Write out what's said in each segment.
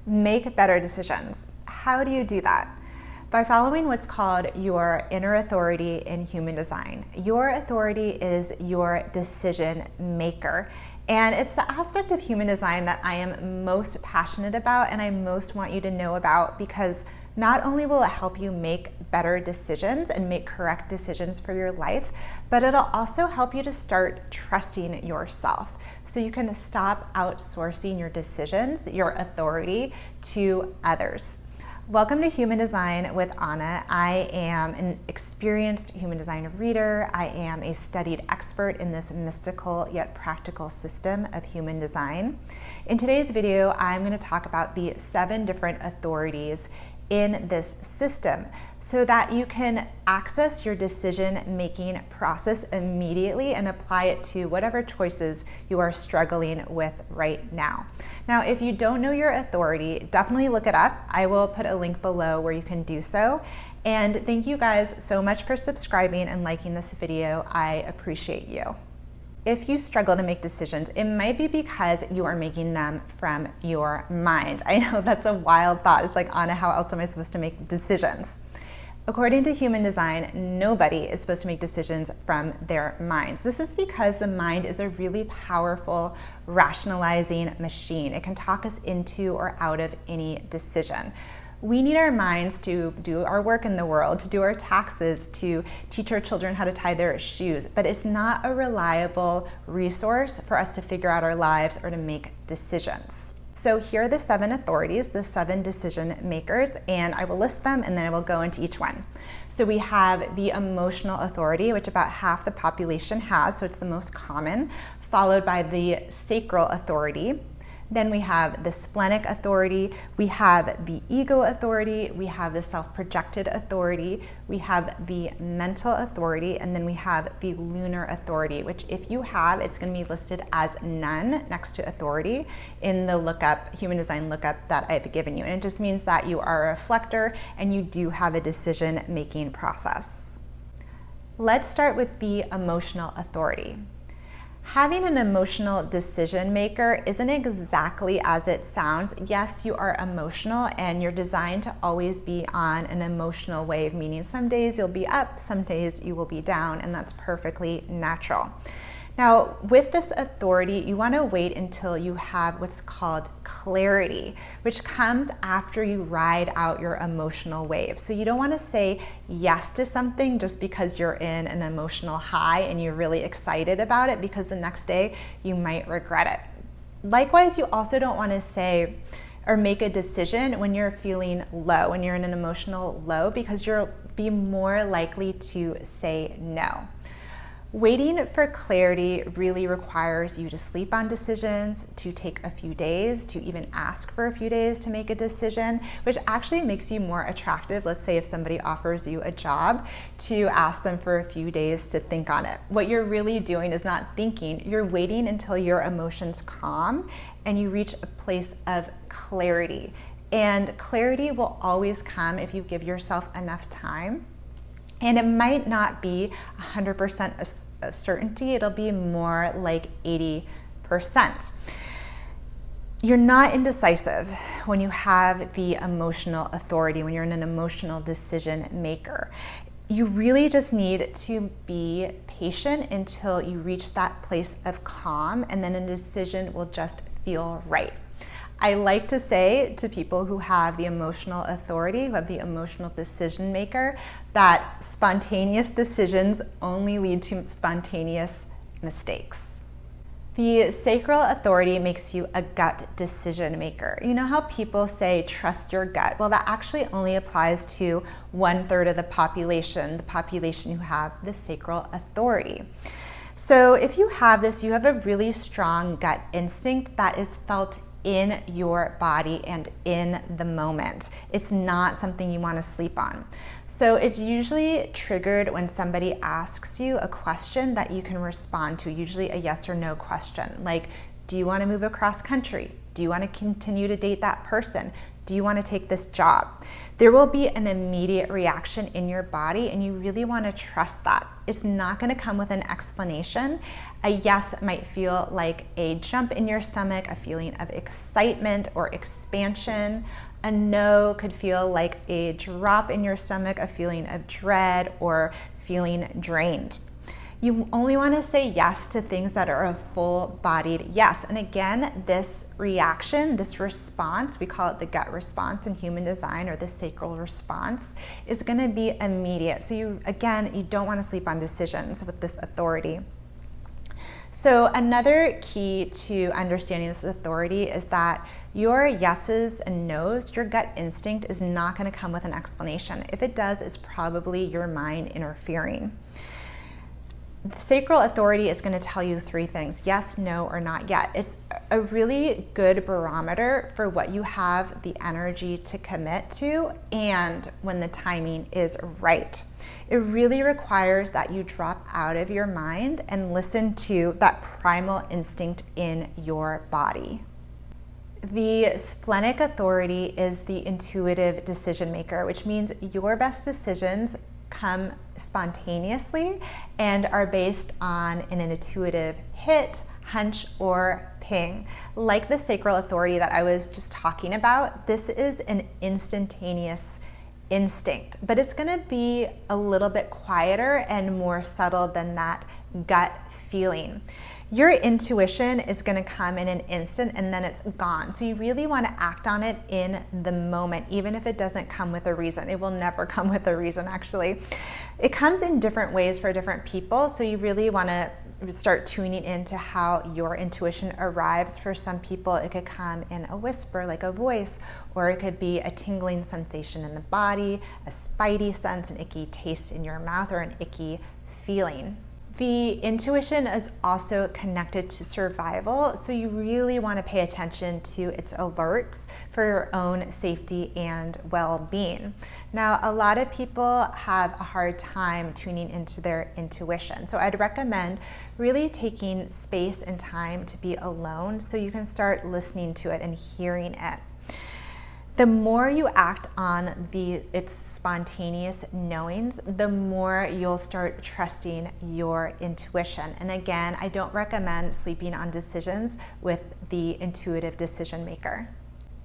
Make better decisions. How do you do that? By following what's called your inner authority in human design. Your authority is your decision maker. And it's the aspect of human design that I am most passionate about and I most want you to know about, because not only will it help you make better decisions and make correct decisions for your life, but it'll also help you to start trusting yourself. So you can stop outsourcing your decisions, your authority, to others. Welcome to Human Design with Anna. I am an experienced human design reader. I am a studied expert in this mystical yet practical system of human design. In today's video, I'm going to talk about the 7 different authorities in this system so that you can access your decision-making process immediately and apply it to whatever choices you are struggling with right now. Now, if you don't know your authority, definitely look it up. I will put a link below where you can do so. And thank you guys so much for subscribing and liking this video. I appreciate you. If you struggle to make decisions, it might be because you are making them from your mind. I know that's a wild thought. It's like, Anna, how else am I supposed to make decisions? According to human design, nobody is supposed to make decisions from their minds. This is because the mind is a really powerful rationalizing machine. It can talk us into or out of any decision. We need our minds to do our work in the world, to do our taxes, to teach our children how to tie their shoes, but it's not a reliable resource for us to figure out our lives or to make decisions. So here are the 7 authorities, the 7 decision makers, and I will list them and then I will go into each one. So we have the emotional authority, which about half the population has, so it's the most common, followed by the sacral authority. Then we have the splenic authority, we have the ego authority, we have the self-projected authority, we have the mental authority, and then we have the lunar authority, which if you have, it's going to be listed as none next to authority in the lookup, human design lookup that I've given you. And it just means that you are a reflector and you do have a decision-making process. Let's start with the emotional authority. Having an emotional decision maker isn't exactly as it sounds. Yes, you are emotional and you're designed to always be on an emotional wave, meaning some days you'll be up, some days you will be down, and that's perfectly natural. Now, with this authority, you want to wait until you have what's called clarity, which comes after you ride out your emotional wave. So you don't want to say yes to something just because you're in an emotional high and you're really excited about it, because the next day you might regret it. Likewise, you also don't want to say or make a decision when you're feeling low, when you're in an emotional low, because you'll be more likely to say no. Waiting for clarity really requires you to sleep on decisions, to take a few days, to even ask for a few days to make a decision, which actually makes you more attractive. Let's say if somebody offers you a job, to ask them for a few days to think on it. What you're really doing is not thinking, you're waiting until your emotions calm and you reach a place of clarity. And clarity will always come if you give yourself enough time. And it might not be 100% a certainty, it'll be more like 80%. You're not indecisive when you have the emotional authority, when you're an emotional decision maker. You really just need to be patient until you reach that place of calm, and then a decision will just feel right. I like to say to people who have the emotional authority, who have the emotional decision maker, that spontaneous decisions only lead to spontaneous mistakes. The sacral authority makes you a gut decision maker. You know how people say trust your gut? Well, that actually only applies to 1/3 of the population who have the sacral authority. So if you have this, you have a really strong gut instinct that is felt in your body and in the moment. It's not something you want to sleep on. So it's usually triggered when somebody asks you a question that you can respond to, usually a yes or no question, like, do you want to move across country? Do you want to continue to date that person? Do you want to take this job? There will be an immediate reaction in your body, and you really want to trust that. It's not going to come with an explanation. A yes might feel like a jump in your stomach, a feeling of excitement or expansion. A no could feel like a drop in your stomach, a feeling of dread or feeling drained. You only want to say yes to things that are a full-bodied yes. And again, this reaction, this response, we call it the gut response in human design, or the sacral response, is going to be immediate. So you don't want to sleep on decisions with this authority. So another key to understanding this authority is that your yeses and nos, your gut instinct, is not going to come with an explanation. If it does, it's probably your mind interfering. The sacral authority is going to tell you three things: yes, no, or not yet. It's a really good barometer for what you have the energy to commit to and when the timing is right. It really requires that you drop out of your mind and listen to that primal instinct in your body. The splenic authority is the intuitive decision maker, which means your best decisions come spontaneously and are based on an intuitive hit, hunch, or ping. Like the sacral authority that I was just talking about, this is an instantaneous instinct, but it's going to be a little bit quieter and more subtle than that gut feeling. Your intuition is going to come in an instant and then it's gone. So you really want to act on it in the moment, even if it doesn't come with a reason. It will never come with a reason, actually. It comes in different ways for different people. So you really want to start tuning into how your intuition arrives. For some people, it could come in a whisper, like a voice, or it could be a tingling sensation in the body, a spidey sense, an icky taste in your mouth, or an icky feeling. The intuition is also connected to survival, so you really want to pay attention to its alerts for your own safety and well-being. Now, a lot of people have a hard time tuning into their intuition, so I'd recommend really taking space and time to be alone so you can start listening to it and hearing it. The more you act on its spontaneous knowings, the more you'll start trusting your intuition. And again, I don't recommend sleeping on decisions with the intuitive decision maker.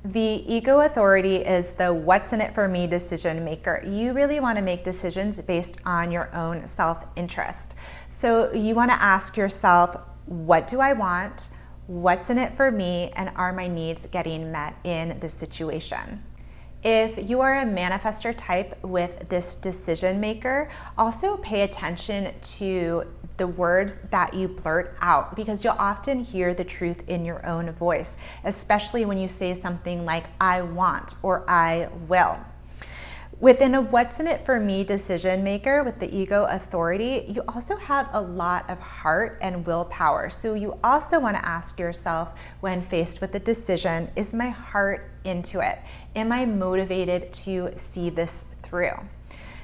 The ego authority is the what's in it for me decision maker. You really want to make decisions based on your own self-interest. So you want to ask yourself, what do I want? What's in it for me, and are my needs getting met in this situation? If you are a manifestor type with this decision maker, also pay attention to the words that you blurt out, because you'll often hear the truth in your own voice, especially when you say something like I want or I will. Within a what's in it for me decision maker with the ego authority, you also have a lot of heart and willpower. So you also want to ask yourself when faced with a decision, is my heart into it? Am I motivated to see this through?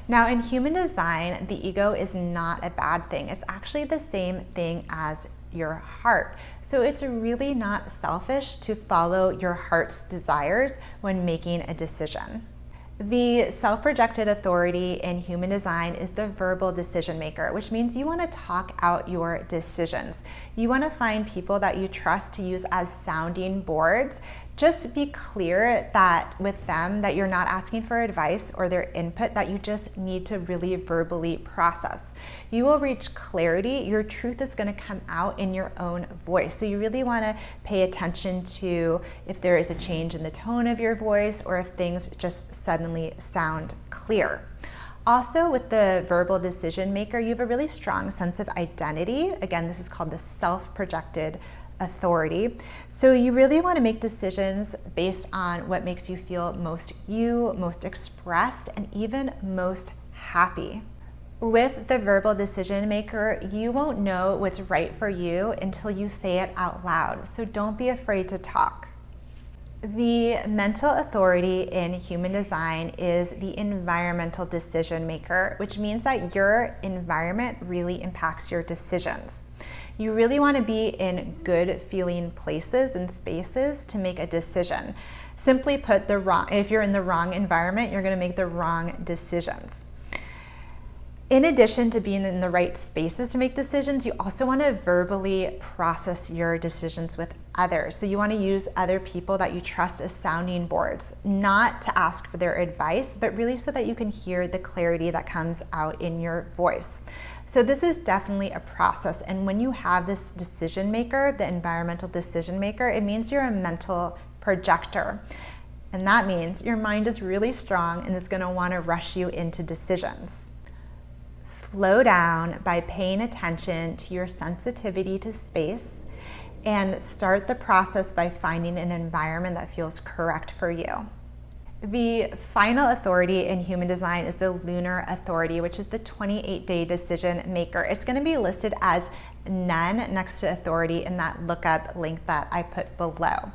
Now, in human design, the ego is not a bad thing. It's actually the same thing as your heart. So it's really not selfish to follow your heart's desires when making a decision. The self-projected authority in human design is the verbal decision maker, which means you want to talk out your decisions. You want to find people that you trust to use as sounding boards. Just be clear that with them that you're not asking for advice or their input, that you just need to really verbally process. You will reach clarity. Your truth is going to come out in your own voice. So you really want to pay attention to if there is a change in the tone of your voice or if things just suddenly sound clear. Also, with the verbal decision maker, you have a really strong sense of identity. Again, this is called the self-projected authority. So you really want to make decisions based on what makes you feel most you, most expressed, and even most happy. With the verbal decision maker, you won't know what's right for you until you say it out loud. So don't be afraid to talk. The mental authority in human design is the environmental decision maker, which means that your environment really impacts your decisions. You really want to be in good feeling places and spaces to make a decision. Simply put, if you're in the wrong environment, you're going to make the wrong decisions. In addition to being in the right spaces to make decisions, you also want to verbally process your decisions with others. So you want to use other people that you trust as sounding boards, not to ask for their advice, but really so that you can hear the clarity that comes out in your voice. So this is definitely a process. And when you have this decision maker, the environmental decision maker, it means you're a mental projector. And that means your mind is really strong and it's going to want to rush you into decisions. Slow down by paying attention to your sensitivity to space and start the process by finding an environment that feels correct for you. The final authority in human design is the lunar authority, which is the 28-day decision maker. It's going to be listed as none next to authority in that lookup link that I put below.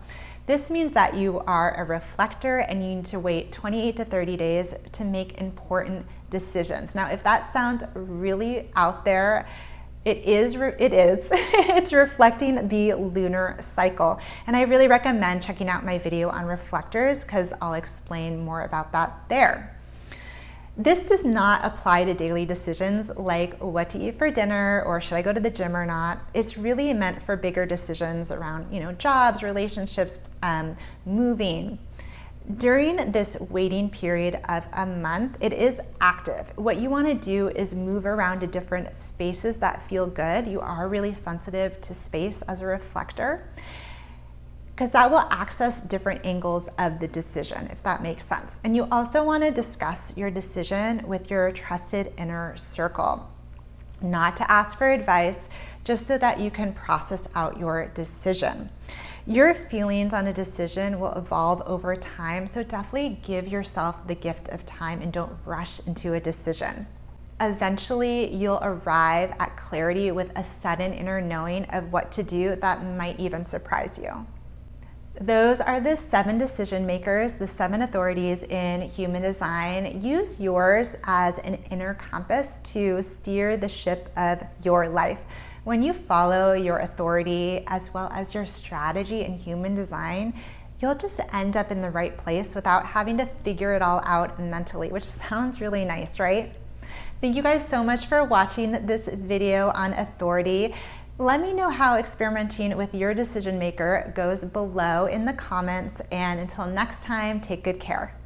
This means that you are a reflector and you need to wait 28 to 30 days to make important decisions. Now, if that sounds really out there, it is. It's reflecting the lunar cycle. And I really recommend checking out my video on reflectors because I'll explain more about that there. This does not apply to daily decisions like what to eat for dinner or should I go to the gym or not. It's really meant for bigger decisions around, jobs, relationships, moving. During this waiting period of a month, it is active. What you want to do is move around to different spaces that feel good. You are really sensitive to space as a reflector, because that will access different angles of the decision, if that makes sense. And you also want to discuss your decision with your trusted inner circle, not to ask for advice, just so that you can process out your decision. Your feelings on a decision will evolve over time, so definitely give yourself the gift of time and don't rush into a decision. Eventually, you'll arrive at clarity with a sudden inner knowing of what to do that might even surprise you. Those are the 7 decision makers, the 7 authorities in human design. Use yours as an inner compass to steer the ship of your life. When you follow your authority as well as your strategy in human design, you'll just end up in the right place without having to figure it all out mentally, which sounds really nice, right? Thank you guys so much for watching this video on authority. Let me know how experimenting with your decision maker goes below in the comments, and until next time, take good care.